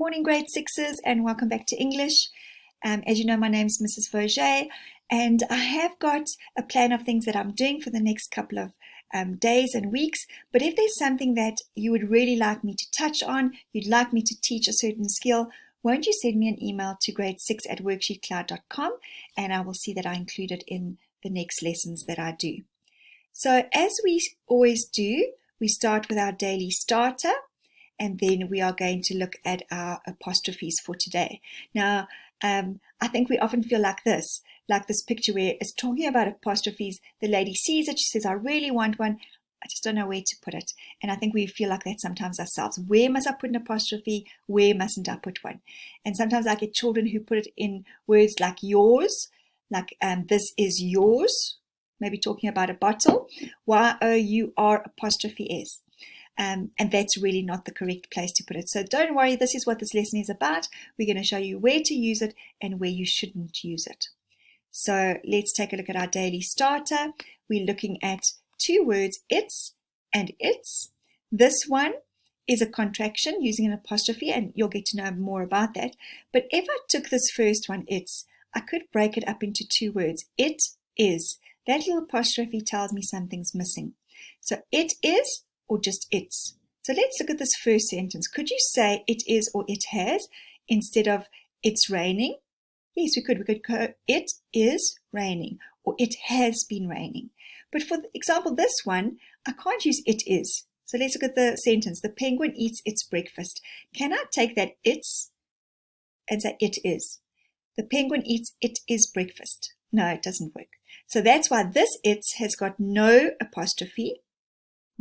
Morning grade sixes and welcome back to English. As you know, my name is Mrs. Verger and I have got a plan of things that I'm doing for the next couple of days and weeks. But if there's something that you would really like me to touch on, you'd like me to teach a certain skill, won't you send me an email to grade6@worksheetcloud.com and I will see that I include it in the next lessons that I do. So as we always do, we start with our daily starter. And then we are going to look at our apostrophes for today. Now, I think we often feel like this picture where it's talking about apostrophes. The lady sees it, she says, I really want one. I just don't know where to put it. And I think we feel like that sometimes ourselves. Where must I put an apostrophe? Where mustn't I put one? And sometimes I get children who put it in words like yours, like this is yours, maybe talking about a bottle, Y-O-U-R apostrophe S. And that's really not the correct place to put it. So don't worry, this is what this lesson is about. We're going to show you where to use it and where you shouldn't use it. So let's take a look at our daily starter. We're looking at two words, it's and its. This one is a contraction using an apostrophe, and you'll get to know more about that. But if I took this first one, it's, I could break it up into two words. It is. That little apostrophe tells me something's missing. So it is, or just it's. So let's look at this first sentence. Could you say it is or it has instead of it's raining? Yes, we could. We could go it is raining or it has been raining. But for example, this one, I can't use it is. So let's look at the sentence. The penguin eats its breakfast. Can I take that it's and say it is? The penguin eats it is breakfast. No, it doesn't work. So that's why this it's has got no apostrophe.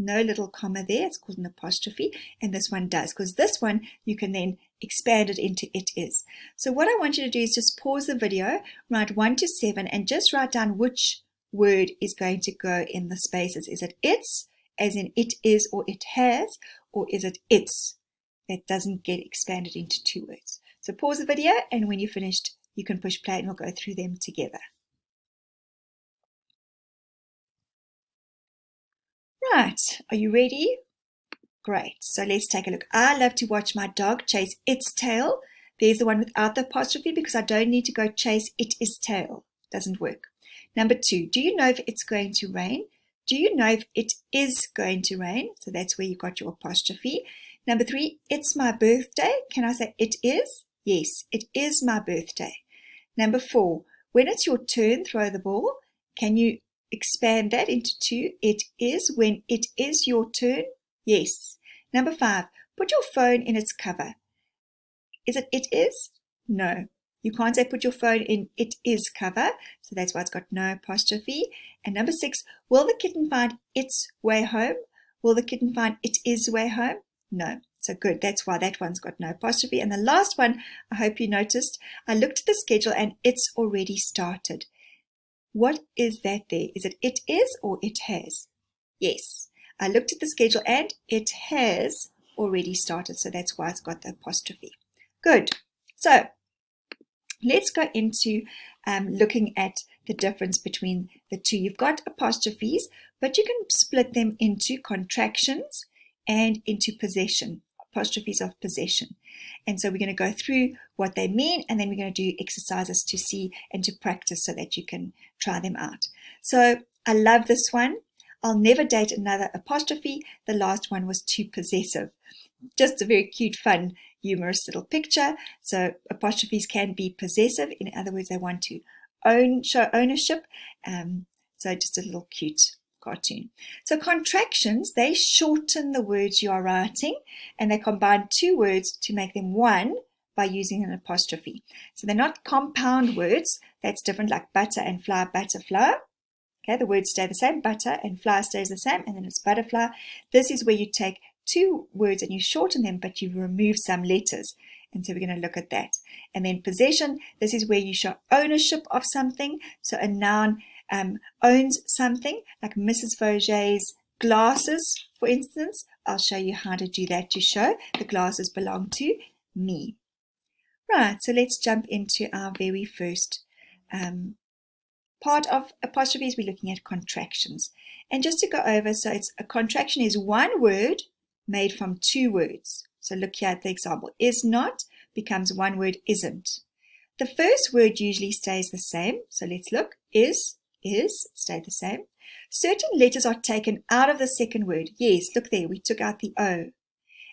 No little comma there, it's called an apostrophe, and this one does, because this one you can then expand it into it is. So what I want you to do is just pause the video, write 1 to 7, and just write down which word is going to go in the spaces. Is it it's, as in it is or it has, or is it it's that doesn't get expanded into two words? So pause the video, and when you're finished, you can push play and we'll go through them together. Right, are you ready? Great, so let's take a look. I love to watch my dog chase its tail. There's the one without the apostrophe because I don't need to go chase its tail. Doesn't work. Number 2, do you know if it's going to rain? Do you know if it is going to rain? So that's where you got your apostrophe. Number 3, it's my birthday. Can I say it is? Yes, it is my birthday. Number 4, when it's your turn, throw the ball. Can you expand that into 2. It is when it is your turn. Yes. Number 5. Put your phone in its cover. Is it is? No. You can't say put your phone in it is cover. So that's why it's got no apostrophe. And number 6. Will the kitten find its way home? Will the kitten find it is way home? No. So good. That's why that one's got no apostrophe. And the last one, I hope you noticed, I looked at the schedule and it's already started. What is that there? Is it is or it has? Yes. I looked at the schedule and it has already started. So that's why it's got the apostrophe. Good. So let's go into looking at the difference between the two. You've got apostrophes, but you can split them into contractions and into possession. Apostrophes of possession. And so we're going to go through what they mean, and then we're going to do exercises to see and to practice so that you can try them out. So I love this one. I'll never date another apostrophe. The last one was too possessive. Just a very cute, fun, humorous little picture. So apostrophes can be possessive. In other words, they want to show ownership. So just a little cute cartoon. So contractions, they shorten the words you are writing and they combine two words to make them one by using an apostrophe. So they're not compound words. That's different, like butter and fly, butterfly. Okay, the words stay the same, butter and fly stays the same, and then it's butterfly. This is where you take two words and you shorten them, but you remove some letters. And so we're going to look at that. And then possession, this is where you show ownership of something. So a noun owns something, like Mrs. Verger's glasses, for instance. I'll show you how to do that to show the glasses belong to me. Right, so let's jump into our very first part of apostrophes. We're looking at contractions. And just to go over, so it's a contraction is one word made from two words. So look here at the example. Is not becomes one word isn't. The first word usually stays the same. So let's look. Is, stayed the same. Certain letters are taken out of the second word. Yes, look there, we took out the O.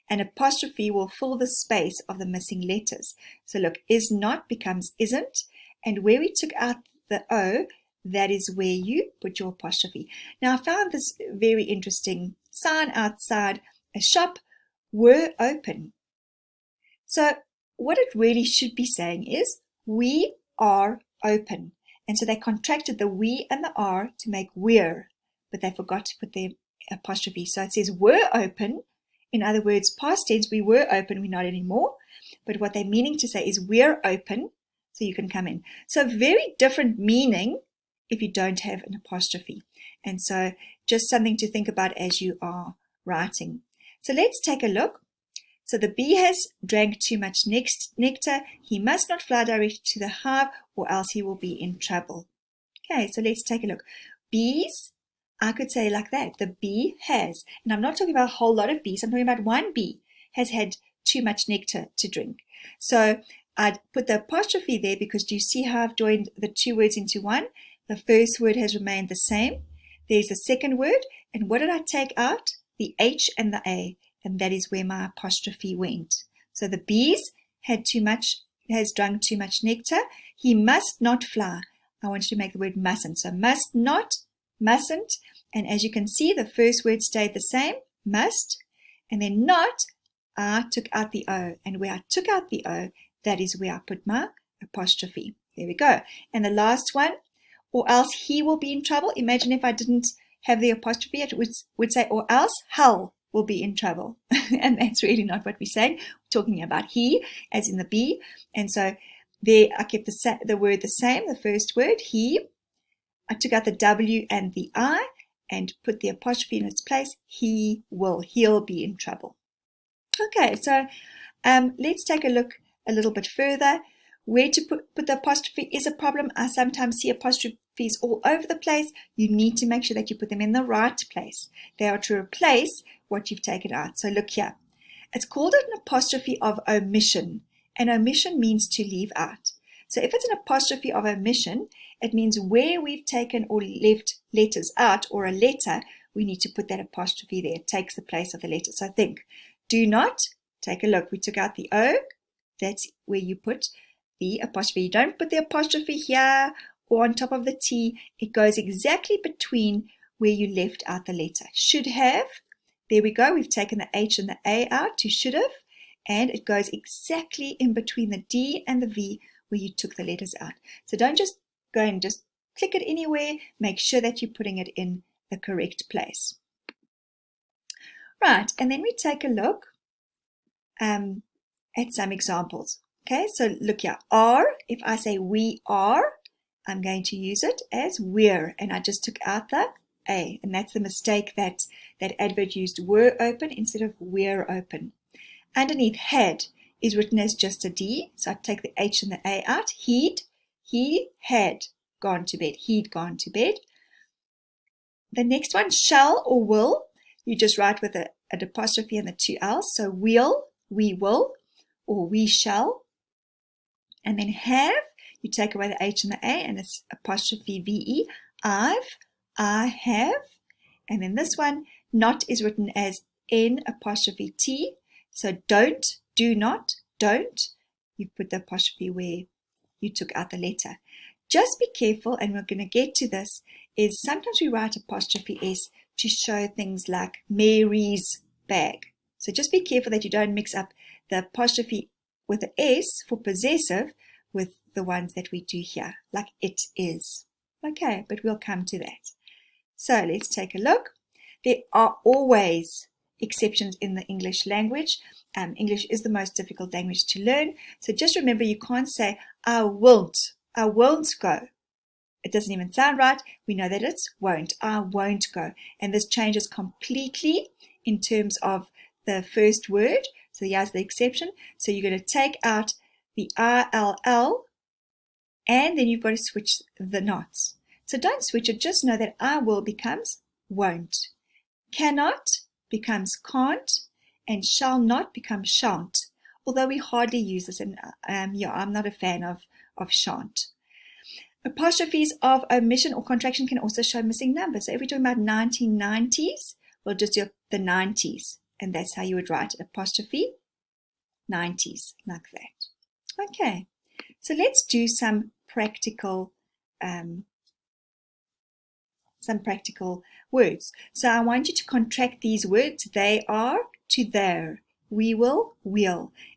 An apostrophe will fill the space of the missing letters. So look, is not becomes isn't. And where we took out the O, that is where you put your apostrophe. Now I found this very interesting. Sign outside a shop were open. So what it really should be saying is, we are open. And so they contracted the we and the are to make we're, but they forgot to put their apostrophe. So it says were open. In other words, past tense, we were open, we're not anymore. But what they're meaning to say is we're open, so you can come in. So very different meaning if you don't have an apostrophe. And so just something to think about as you are writing. So let's take a look. So the bee has drank too much nectar. He must not fly directly to the hive or else he will be in trouble. Okay, so let's take a look. Bees, I could say like that. The bee has, and I'm not talking about a whole lot of bees. I'm talking about one bee has had too much nectar to drink. So I'd put the apostrophe there because do you see how I've joined the two words into one? The first word has remained the same. There's the second word. And what did I take out? The H and the A. And that is where my apostrophe went. So the bees has drunk too much nectar. He must not fly. I want you to make the word mustn't. So must not, mustn't. And as you can see, the first word stayed the same, must. And then not, I took out the O. And where I took out the O, that is where I put my apostrophe. There we go. And the last one, or else he will be in trouble. Imagine if I didn't have the apostrophe, it would say, or else hell will be in trouble. And that's really not what we're saying. We're talking about he, as in the bee. And so there I kept the word the same, the first word, he. I took out the W and the I and put the apostrophe in its place. He will, he'll be in trouble. Okay, so let's take a look a little bit further. Where to put the apostrophe is a problem. I sometimes see apostrophes all over the place. You need to make sure that you put them in the right place. They are to replace what you've taken out. So look here. It's called an apostrophe of omission. And omission means to leave out. So if it's an apostrophe of omission, it means where we've taken or left letters out or a letter, we need to put that apostrophe there. It takes the place of the letter. So think, do not, take a look. We took out the O. That's where you put the apostrophe. You don't put the apostrophe here or on top of the T. It goes exactly between where you left out the letter. Should have. There we go. We've taken the H and the A out to should have. And it goes exactly in between the D and the V where you took the letters out. So don't just go and just click it anywhere. Make sure that you're putting it in the correct place. Right. And then we take a look at some examples. Okay, so look here, are, if I say we are, I'm going to use it as we're, and I just took out the A, and that's the mistake that advert used were open instead of we're open. Underneath had is written as just a D, so I take the H and the A out. He had gone to bed, he'd gone to bed. The next one, shall or will, you just write with an apostrophe and the two L's, so we'll, we will, or we shall. And then have, you take away the H and the A and it's apostrophe VE. I have. And then this one, not is written as N apostrophe T. So don't, do not, don't. You put the apostrophe where you took out the letter. Just be careful, and we're going to get to this, is sometimes we write apostrophe S to show things like Mary's bag. So just be careful that you don't mix up the apostrophe with the S for possessive with the ones that we do here, like it is. Okay, but we'll come to that. So let's take a look. There are always exceptions in the English language. English is the most difficult language to learn. So just remember, you can't say, I won't go. It doesn't even sound right. We know that it's won't. I won't go. And this changes completely in terms of the first word. So here's the exception. So you're going to take out the ILL, and then you've got to switch the knots. So don't switch it. Just know that I will becomes won't. Cannot becomes can't. and shall not becomes shan't, although we hardly use this, and yeah, I'm not a fan of shan't. Apostrophes of omission or contraction can also show missing numbers. So if we're talking about 1990s, we'll just do the 90s, and that's how you would write it, apostrophe 90s, like that. Okay, so let's do some practical words. So I want you to contract these words. They are to their. We will,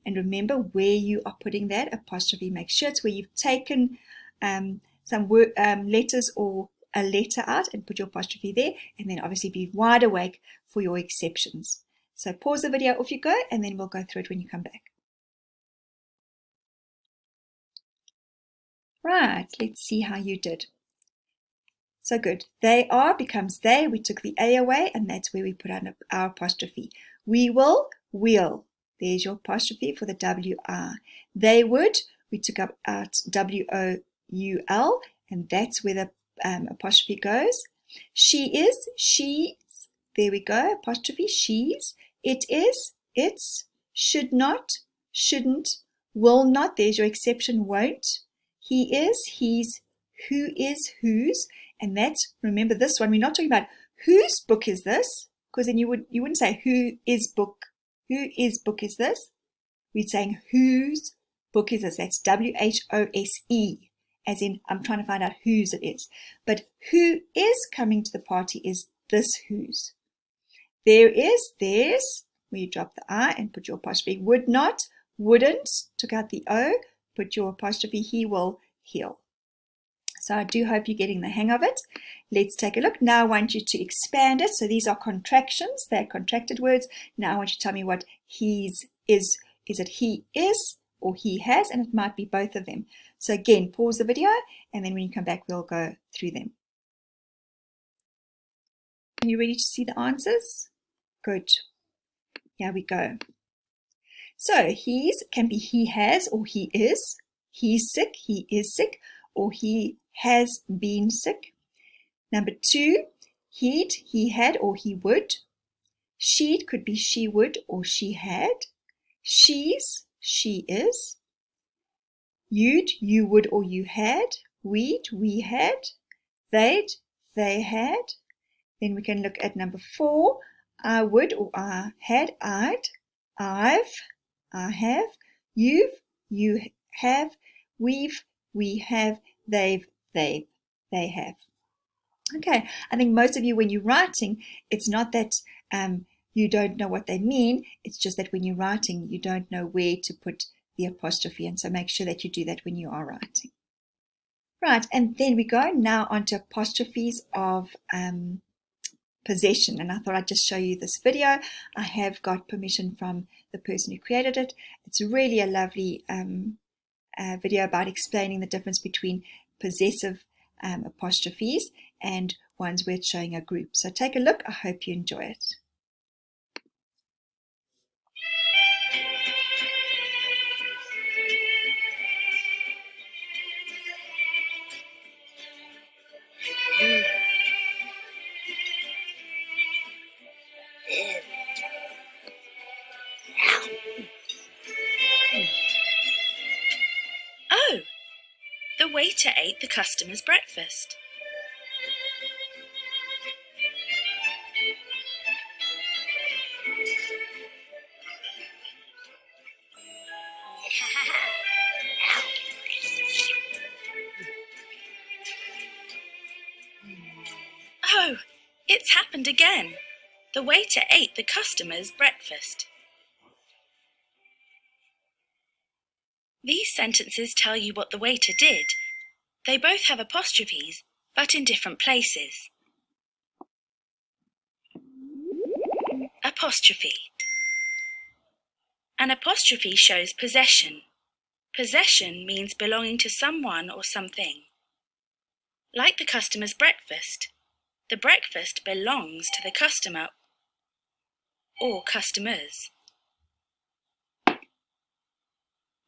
and remember where you are putting that apostrophe. Make sure it's where you've taken some letters or a letter out and put your apostrophe there, and then obviously be wide awake for your exceptions. So pause the video, off you go, and then we'll go through it when you come back. Right, let's see how you did. So good. They are becomes they. We took the A away, and that's where we put our apostrophe. We will, we'll. There's your apostrophe for the W-R. They would. We took out W-O-U-L, and that's where the apostrophe goes. She is, she's. There we go, apostrophe, she's. It is, it's. Should not, shouldn't. Will not. There's your exception, won't. He is, he's. Who is, whose. And that's, remember this one, we're not talking about whose book is this, because then you wouldn't say who is book is this. We're saying whose book is this. That's W-H-O-S-E, as in I'm trying to find out whose it is. But who is coming to the party is this whose. There is, there's, where you drop the I and put your apostrophe. Would not, wouldn't, took out the O, put your apostrophe. He will, he'll. So I do hope you're getting the hang of it. Let's take a look. Now I want you to expand it. So these are contractions. They're contracted words. Now I want you to tell me what he's is. Is it he is or he has? And it might be both of them. So again, pause the video, and then when you come back, we'll go through them. Are you ready to see the answers? Good. Here we go. So he's can be he has or he is. He's sick, he is sick, or he has been sick. Number 2, he'd, he had, or he would. She'd could be she would or she had. She's, she is. You'd, you would or you had. We'd, we had. They'd, they had. Then we can look at number 4. I would or I had, I'd. I've, I have. You've, you have. We've, we have. They've, they have. Okay, I think most of you, when you're writing, it's not that you don't know what they mean. It's just that when you're writing, you don't know where to put the apostrophe. And so make sure that you do that when you are writing. Right, and then we go now onto apostrophes of possession. And I thought I'd just show you this video. I have got permission from the person who created it. It's really a lovely video about explaining the difference between possessive apostrophes and ones where it's showing a group. So take a look. I hope you enjoy it. Oh, the waiter ate the customer's breakfast. Oh, it's happened again. The waiter ate the customer's breakfast. These sentences tell you what the waiter did. They both have apostrophes, but in different places. Apostrophe. An apostrophe shows possession. Possession means belonging to someone or something. Like the customer's breakfast, the breakfast belongs to the customer or customers.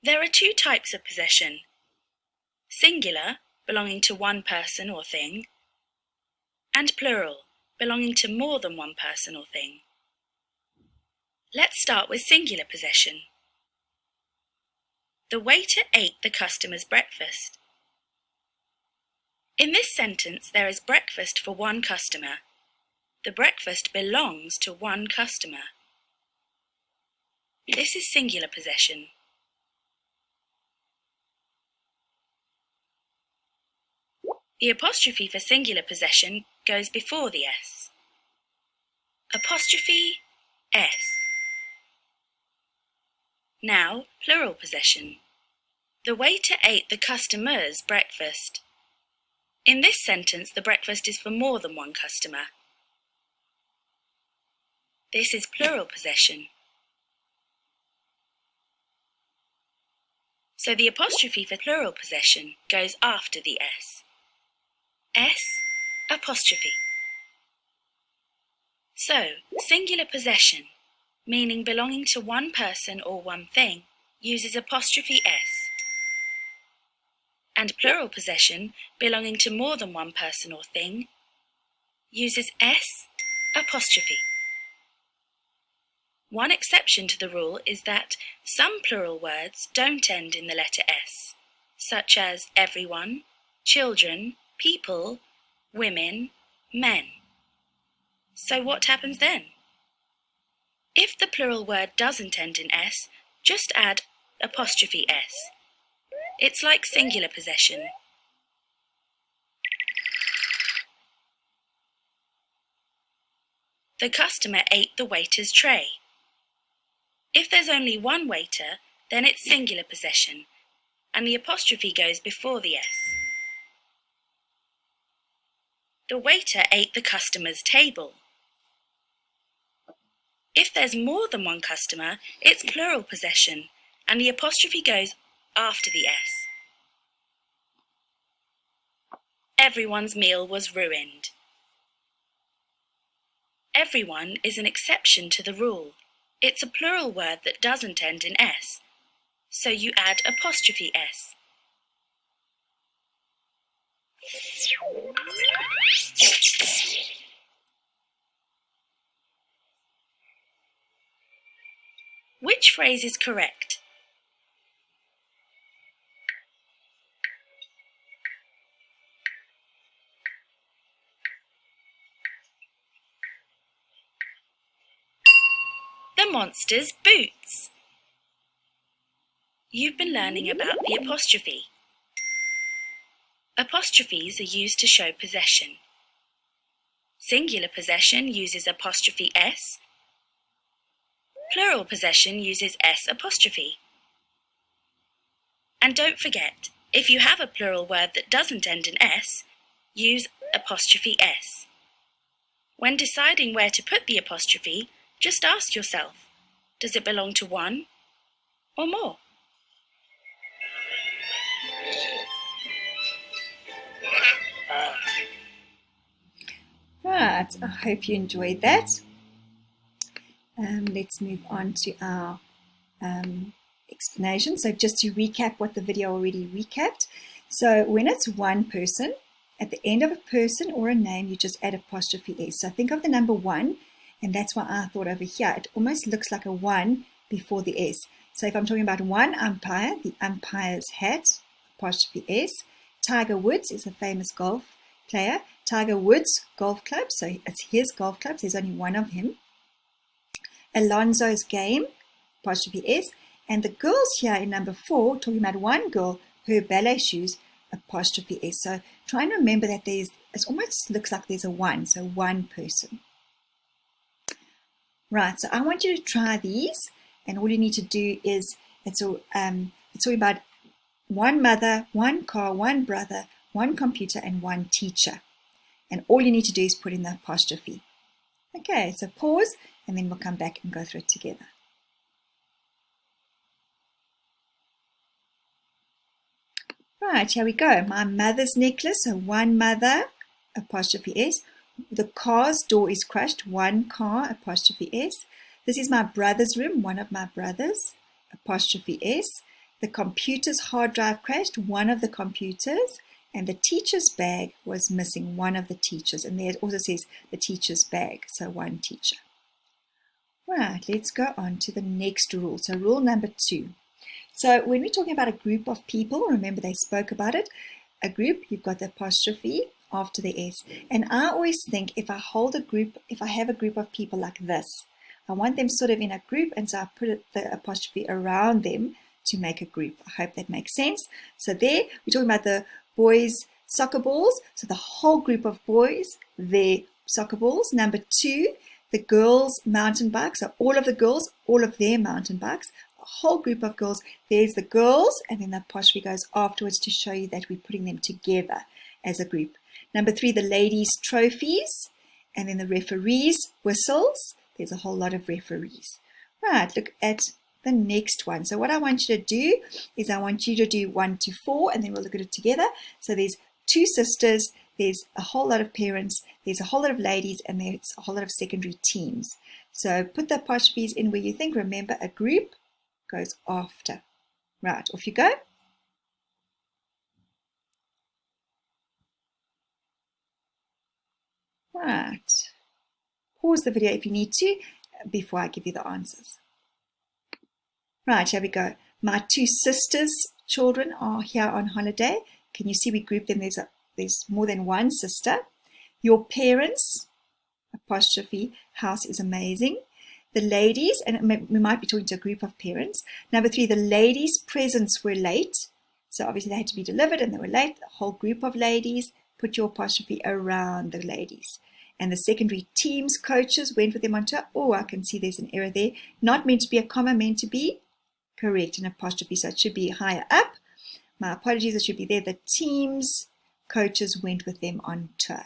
There are 2 types of possession. Singular, belonging to one person or thing, and plural, belonging to more than one person or thing. Let's start with singular possession. The waiter ate the customer's breakfast. In this sentence, there is breakfast for one customer. The breakfast belongs to one customer. This is singular possession. The apostrophe for singular possession goes before the S. Apostrophe S. Now, plural possession. The waiter ate the customer's breakfast. In this sentence, the breakfast is for more than one customer. This is plural possession. So the apostrophe for plural possession goes after the S. S apostrophe. So, singular possession, meaning belonging to one person or one thing, uses apostrophe S. And plural possession, belonging to more than one person or thing, uses S apostrophe. One exception to the rule is that some plural words don't end in the letter S, such as everyone, children, people, women, men. So what happens then? If the plural word doesn't end in S, just add apostrophe S. It's like singular possession. The customer ate the waiter's tray. If there's only one waiter, then it's singular possession, and the apostrophe goes before the S. The waiter ate the customer's table. If there's more than one customer, it's plural possession, and the apostrophe goes after the S. Everyone's meal was ruined. Everyone is an exception to the rule. It's a plural word that doesn't end in S, so you add apostrophe S. Which phrase is correct? The monster's boots. You've been learning about the apostrophe. Apostrophes are used to show possession. Singular possession uses apostrophe S. Plural possession uses S apostrophe. And don't forget, if you have a plural word that doesn't end in S, use apostrophe S. When deciding where to put the apostrophe, just ask yourself, does it belong to one or more? Right, I hope you enjoyed that. Let's move on to our explanation. So just to recap what the video already recapped. So when it's one person, at the end of a person or a name, you just add apostrophe S. So think of the number 1, and that's why I thought over here, it almost looks like a 1 before the S. So if I'm talking about one umpire, the umpire's hat, apostrophe S. Tiger Woods is a famous golf player. Tiger Woods Golf Club, so it's his golf club, there's only one of him. Alonzo's game, apostrophe S. And the girls here in number 4, talking about one girl, her ballet shoes, apostrophe S. So try and remember that it almost looks like there's a 1, so one person. Right, so I want you to try these, and all you need to do is, it's talking about one mother, one car, one brother, one computer, and one teacher. And all you need to do is put in the apostrophe. Okay, so pause, and then we'll come back and go through it together. Right, here we go. My mother's necklace, so one mother, apostrophe S. The car's door is crushed, one car, apostrophe S. This is my brother's room, one of my brothers, apostrophe S. The computer's hard drive crashed, one of the computers. And the teacher's bag was missing, one of the teachers. And there it also says the teacher's bag, so one teacher. Right, let's go on to the next rule. So rule number 2. So when we're talking about a group of people, remember they spoke about it, a group, you've got the apostrophe after the S. And I always think if I have a group of people like this, I want them sort of in a group, and so I put the apostrophe around them to make a group. I hope that makes sense. So there, we're talking about the boys' soccer balls. So the whole group of boys, their soccer balls. Number 2, the girls' mountain bikes. So all of the girls, all of their mountain bikes. A whole group of girls. There's the girls, and then the apostrophe goes afterwards to show you that we're putting them together as a group. Number 3, the ladies' trophies, and then the referees' whistles. There's a whole lot of referees. Right, look at the next one. So what I want you to do is I want you to do 1 to 4, and then we'll look at it together. So there's 2 sisters, there's a whole lot of parents, there's a whole lot of ladies, and there's a whole lot of secondary teams. So put the apostrophes in where you think. Remember, a group goes after. Right, off you go. Right. Pause the video if you need to before I give you the answers. Right, here we go. My 2 sisters' children are here on holiday. Can you see we grouped them? There's more than one sister. Your parents, apostrophe, house is amazing. The ladies, and we might be talking to a group of parents. Number 3, the ladies' presents were late. So obviously they had to be delivered and they were late. A whole group of ladies. Put your apostrophe around the ladies. And the secondary teams, coaches, went with them on tour. Oh, I can see there's an error there. Not meant to be a comma, meant to be correct, an apostrophe. So it should be higher up. My apologies, it should be there. The teams, coaches went with them on tour.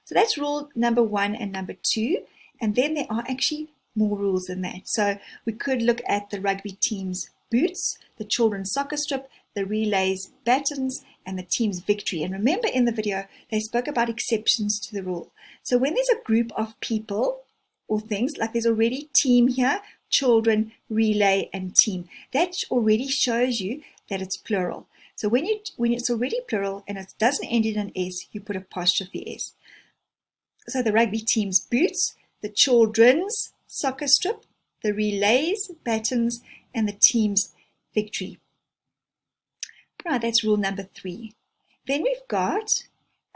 So that's rule number 1 and number 2. And then there are actually more rules than that. So we could look at the rugby team's boots, the children's soccer strip, the relays batons, and the team's victory. And remember in the video, they spoke about exceptions to the rule. So when there's a group of people or things, like there's already team here, children, relay, and team, that already shows you that it's plural. So when it's already plural and it doesn't end in an S, you put apostrophe S. So the rugby team's boots, the children's soccer strip, the relays, batons, and the team's victory. Right, that's rule number 3. Then we've got,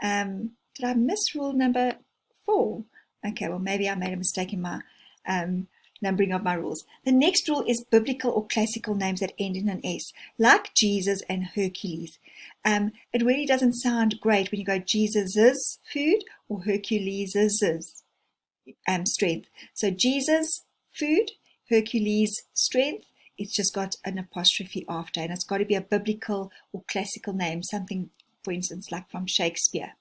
did I miss rule number 4? Okay, well maybe I made a mistake in my numbering of my rules. The next rule is biblical or classical names that end in an S, like Jesus and Hercules. It really doesn't sound great when you go Jesus's food or Hercules's strength. So Jesus, food, Hercules, strength. It's just got an apostrophe after, and it's got to be a biblical or classical name, something, for instance, like from Shakespeare.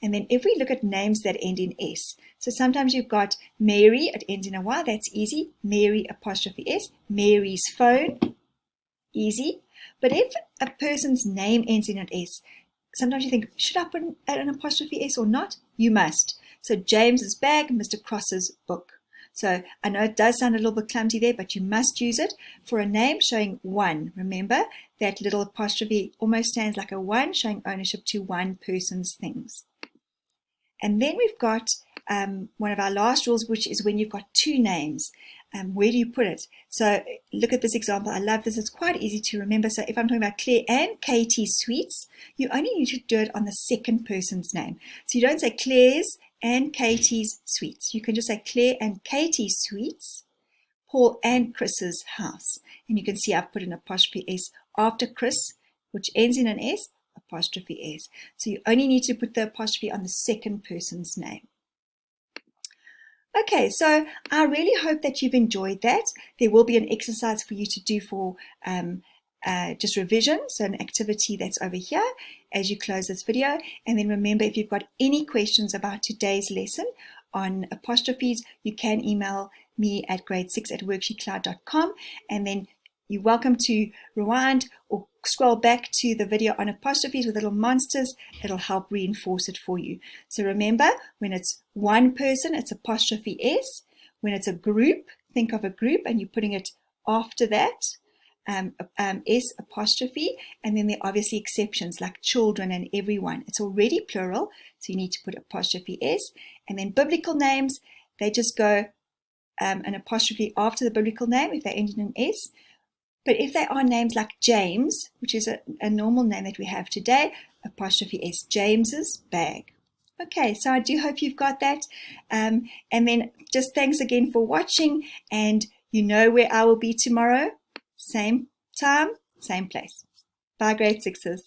And then if we look at names that end in S, so sometimes you've got Mary, it ends in a Y, that's easy. Mary, apostrophe S. Mary's phone, easy. But if a person's name ends in an S, sometimes you think, should I put an apostrophe S or not? You must. So James's bag, Mr. Cross's book. So I know it does sound a little bit clumsy there, but you must use it for a name showing one. Remember, that little apostrophe almost stands like a 1, showing ownership to one person's things. And then we've got one of our last rules, which is when you've got 2 names. Where do you put it? So look at this example. I love this. It's quite easy to remember. So if I'm talking about Claire and Katie's sweets, you only need to do it on the second person's name. So you don't say Claire's and Katie's sweets. You can just say Claire and Katie's sweets, Paul and Chris's house. And you can see I've put an apostrophe S after Chris, which ends in an S, apostrophe S. So you only need to put the apostrophe on the second person's name. Okay, so I really hope that you've enjoyed that. There will be an exercise for you to do for just revision, so an activity that's over here as you close this video. And then remember, if you've got any questions about today's lesson on apostrophes, you can email me at grade6@worksheetcloud.com, and then you're welcome to rewind or scroll back to the video on apostrophes with little monsters. It'll help reinforce it for you. So remember, when it's one person, it's apostrophe S. When it's a group, think of a group and you're putting it after that, S apostrophe, and then there are obviously exceptions like children and everyone. It's already plural, so you need to put apostrophe S. And then biblical names, they just go an apostrophe after the biblical name if they end in an S. But if they are names like James, which is a normal name that we have today, apostrophe S, James's bag. Okay, so I do hope you've got that. And then just thanks again for watching, and you know where I will be tomorrow. Same time, same place. Bye, grade 6s.